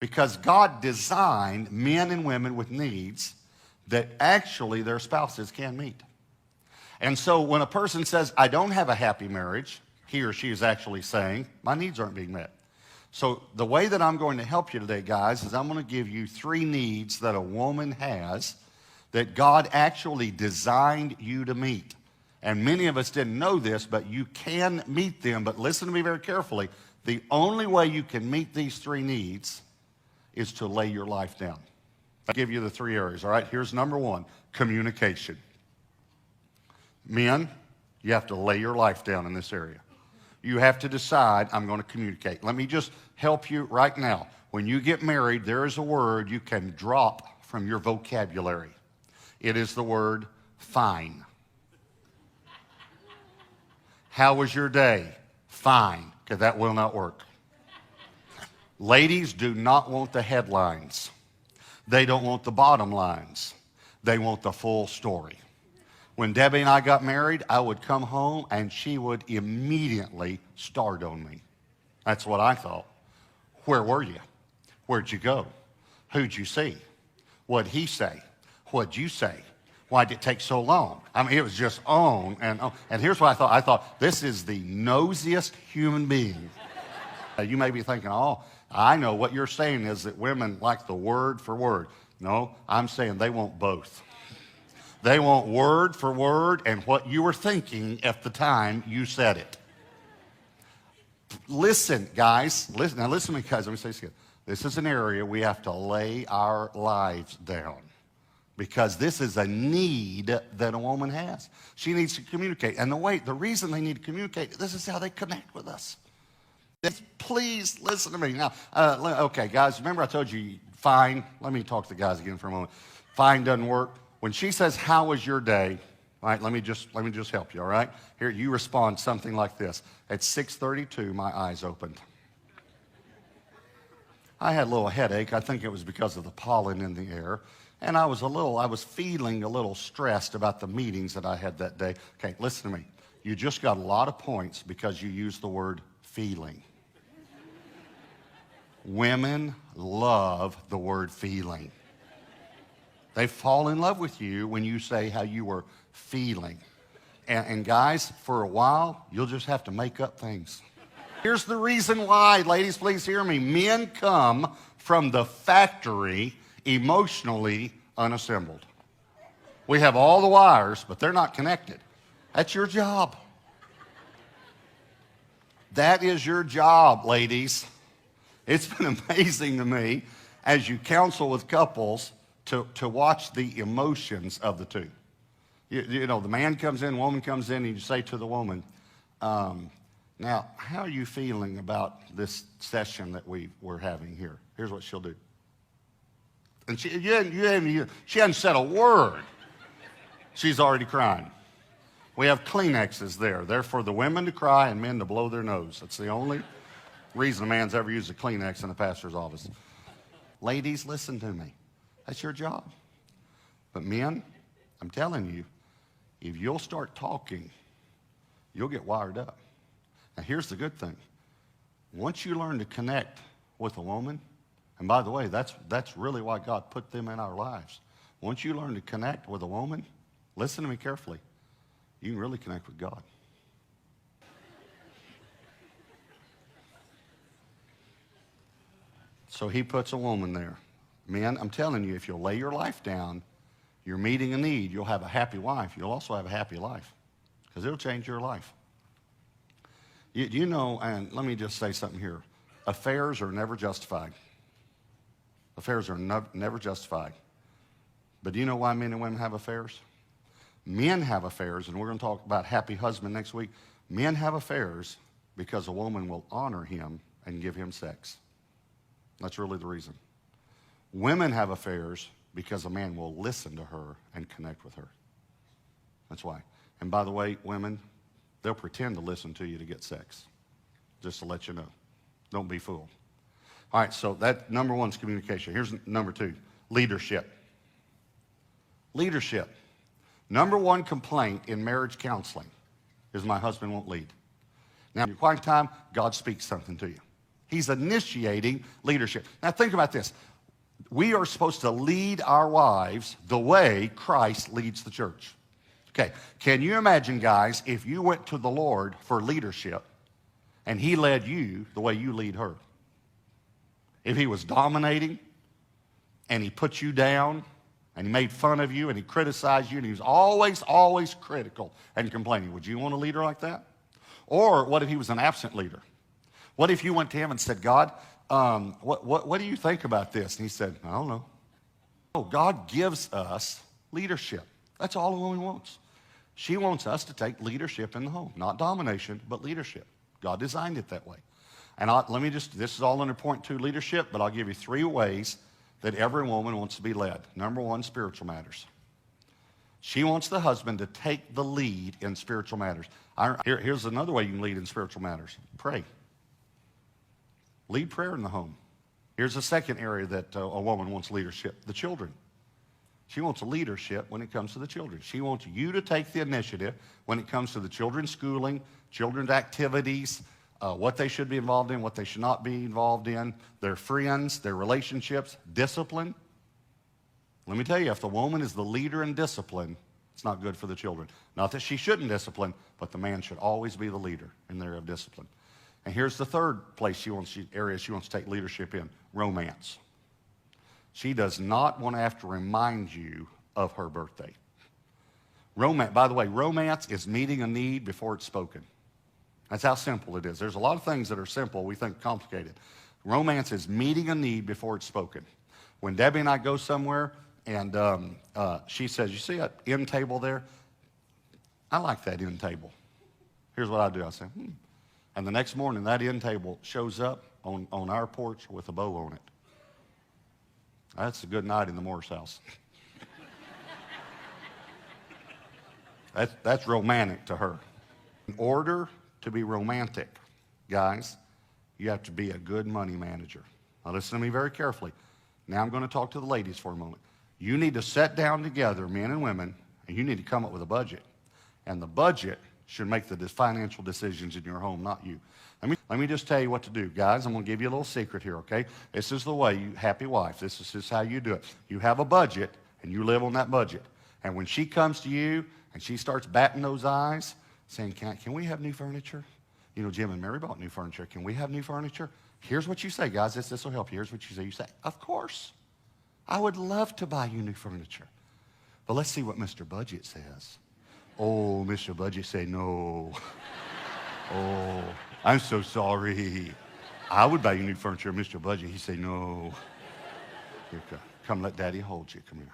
Because God designed men and women with needs that actually their spouses can meet. And so when a person says, I don't have a happy marriage, he or she is actually saying, my needs aren't being met. So the way that I'm going to help you today, guys, is I'm going to give you 3 needs that a woman has that God actually designed you to meet. And many of us didn't know this, but you can meet them. But listen to me very carefully. The only way you can meet these 3 needs is to lay your life down. I'll give you the 3 areas, all right? Here's number 1, communication. Men, you have to lay your life down in this area. You have to decide, I'm going to communicate. Let me just help you right now. When you get married, there is a word you can drop from your vocabulary. It is the word fine. How was your day? Fine, because that will not work. Ladies do not want the headlines. They don't want the bottom lines. They want the full story. When Debbie and I got married, I would come home and she would immediately start on me. That's what I thought. Where were you? Where'd you go? Who'd you see? What'd he say? What'd you say? Why'd it take so long? I mean, it was just on and on. And here's what I thought. I thought, this is the nosiest human being. You may be thinking, oh, I know what you're saying is that women like the word for word. No, I'm saying they want both. They want word for word and what you were thinking at the time you said it. Listen, guys. Listen. Now listen to me, guys. Let me say this again. This is an area we have to lay our lives down because this is a need that a woman has. She needs to communicate. And the reason they need to communicate, this is how they connect with us. Please listen to me. Now, okay, guys, remember I told you, fine. Let me talk to the guys again for a moment. Fine doesn't work. When she says, how was your day? All right, let me just help you, all right? Here, you respond something like this. At 6:32, my eyes opened. I had a little headache. I think it was because of the pollen in the air. And I was feeling a little stressed about the meetings that I had that day. Okay, listen to me. You just got a lot of points because you used the word feeling. Women love the word feeling. They fall in love with you when you say how you were feeling. And guys, for a while, you'll just have to make up things. Here's the reason why, ladies, please hear me. Men come from the factory emotionally unassembled. We have all the wires, but they're not connected. That's your job. That is your job, ladies. It's been amazing to me as you counsel with couples to watch the emotions of the two. You know, the man comes in, woman comes in, and you say to the woman, now, how are you feeling about this session that we're having here? Here's what she'll do. And she hadn't said a word. She's already crying. We have Kleenexes there. They're for the women to cry and men to blow their nose. That's the only reason a man's ever used a Kleenex in a pastor's office. Ladies, listen to me. That's your job. But men, I'm telling you, if you'll start talking, you'll get wired up. Now, here's the good thing. Once you learn to connect with a woman, and by the way, that's really why God put them in our lives. Once you learn to connect with a woman, listen to me carefully, you can really connect with God. So he puts a woman there. Men, I'm telling you, if you'll lay your life down, you're meeting a need, you'll have a happy wife. You'll also have a happy life because it'll change your life. You know, and let me just say something here. Affairs are never justified. Affairs are never justified. But do you know why men and women have affairs? Men have affairs, and we're going to talk about happy husband next week. Men have affairs because a woman will honor him and give him sex. That's really the reason. Women have affairs because a man will listen to her and connect with her. That's why. And by the way, women, they'll pretend to listen to you to get sex, just to let you know. Don't be fooled. All right, so that number 1 is communication. Here's number 2, leadership. Leadership. Number 1 complaint in marriage counseling is my husband won't lead. Now, in your quiet time, God speaks something to you. He's initiating leadership. Now think about this. We are supposed to lead our wives the way Christ leads the church. Okay, can you imagine, guys, if you went to the Lord for leadership and he led you the way you lead her? If he was dominating and he put you down and he made fun of you and he criticized you and he was always critical and complaining, would you want a leader like that? Or what if he was an absent leader? What if you went to him and said, God, what do you think about this? And he said, I don't know. Oh, God gives us leadership. That's all a woman wants. She wants us to take leadership in the home. Not domination, but leadership. God designed it that way. And this is all under point 2, leadership, but I'll give you 3 ways that every woman wants to be led. Number 1, spiritual matters. She wants the husband to take the lead in spiritual matters. Here's another way you can lead in spiritual matters. Pray. Lead prayer in the home. Here's a second area that a woman wants leadership, the children. She wants a leadership when it comes to the children. She wants you to take the initiative when it comes to the children's schooling, children's activities, what they should be involved in, what they should not be involved in, their friends, their relationships, discipline. Let me tell you, if the woman is the leader in discipline, it's not good for the children. Not that she shouldn't discipline, but the man should always be the leader in the area of discipline. And here's the third area she wants to take leadership in, romance. She does not want to have to remind you of her birthday. By the way, romance is meeting a need before it's spoken. That's how simple it is. There's a lot of things that are simple we think complicated. Romance is meeting a need before it's spoken. When Debbie and I go somewhere and she says, you see that end table there? I like that end table. Here's what I do. I say, And the next morning, that end table shows up on our porch with a bow on it. That's a good night in the Morris house. That's romantic to her. In order to be romantic, guys, you have to be a good money manager. Now listen to me very carefully. Now I'm going to talk to the ladies for a moment. You need to sit down together, men and women, and you need to come up with a budget. And the budget should make the financial decisions in your home, not you. Let me just tell you what to do. Guys, I'm going to give you a little secret here, okay? This is the way, happy wife, this is how you do it. You have a budget, and you live on that budget. And when she comes to you, and she starts batting those eyes, saying, can we have new furniture? You know, Jim and Mary bought new furniture. Can we have new furniture? Here's what you say, guys. This will help you. Here's what you say. You say, of course. I would love to buy you new furniture. But let's see what Mr. Budget says. Oh, Mr. Budget say no. Oh, I'm so sorry. I would buy you new furniture, Mr. Budget. He say no. Here, come let Daddy hold you. Come here.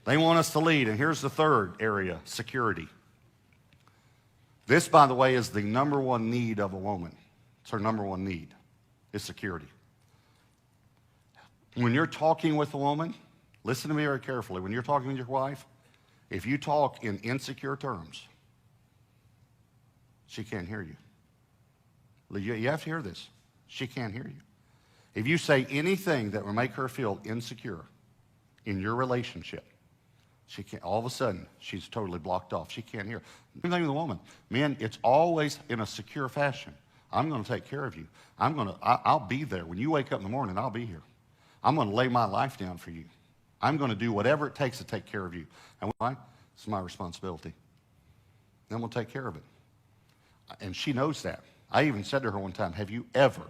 They want us to lead. And here's the third area, security. This, by the way, is the number 1 need of a woman. It's her number 1 need, is security. When you're talking with a woman, listen to me very carefully. When you're talking with your wife, if you talk in insecure terms, she can't hear you. You have to hear this. She can't hear you. If you say anything that will make her feel insecure in your relationship, she can't. All of a sudden, she's totally blocked off. She can't hear. Same thing with a woman. Men, it's always in a secure fashion. I'm going to take care of you. I'll be there. When you wake up in the morning, I'll be here. I'm going to lay my life down for you. I'm going to do whatever it takes to take care of you. And why? It's my responsibility. And I'm going to take care of it. And she knows that. I even said to her one time, have you ever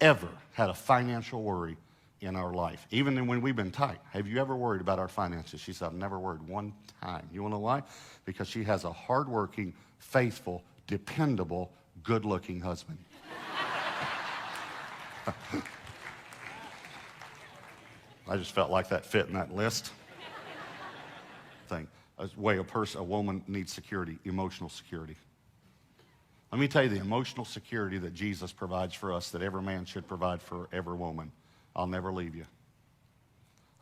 had a financial worry in our life? Even when we've been tight, have you ever worried about our finances? She said, I've never worried one time. You want to know why? Because she has a hardworking, faithful, dependable, good-looking husband. I just felt like that fit in that list. A woman needs security, emotional security. Let me tell you the emotional security that Jesus provides for us, that every man should provide for every woman. I'll never leave you.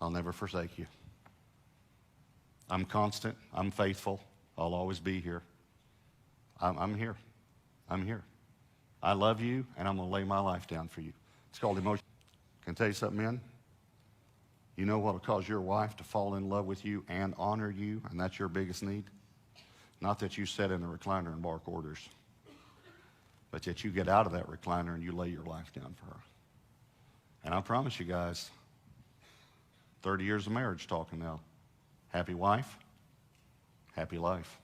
I'll never forsake you. I'm constant. I'm faithful. I'll always be here. I'm here. I'm here. I love you, and I'm going to lay my life down for you. It's called emotion. Can I tell you something, men? You know what will cause your wife to fall in love with you and honor you, and that's your biggest need? Not that you sit in the recliner and bark orders, but that you get out of that recliner and you lay your life down for her. And I promise you guys, 30 years of marriage talking now. Happy wife, happy life.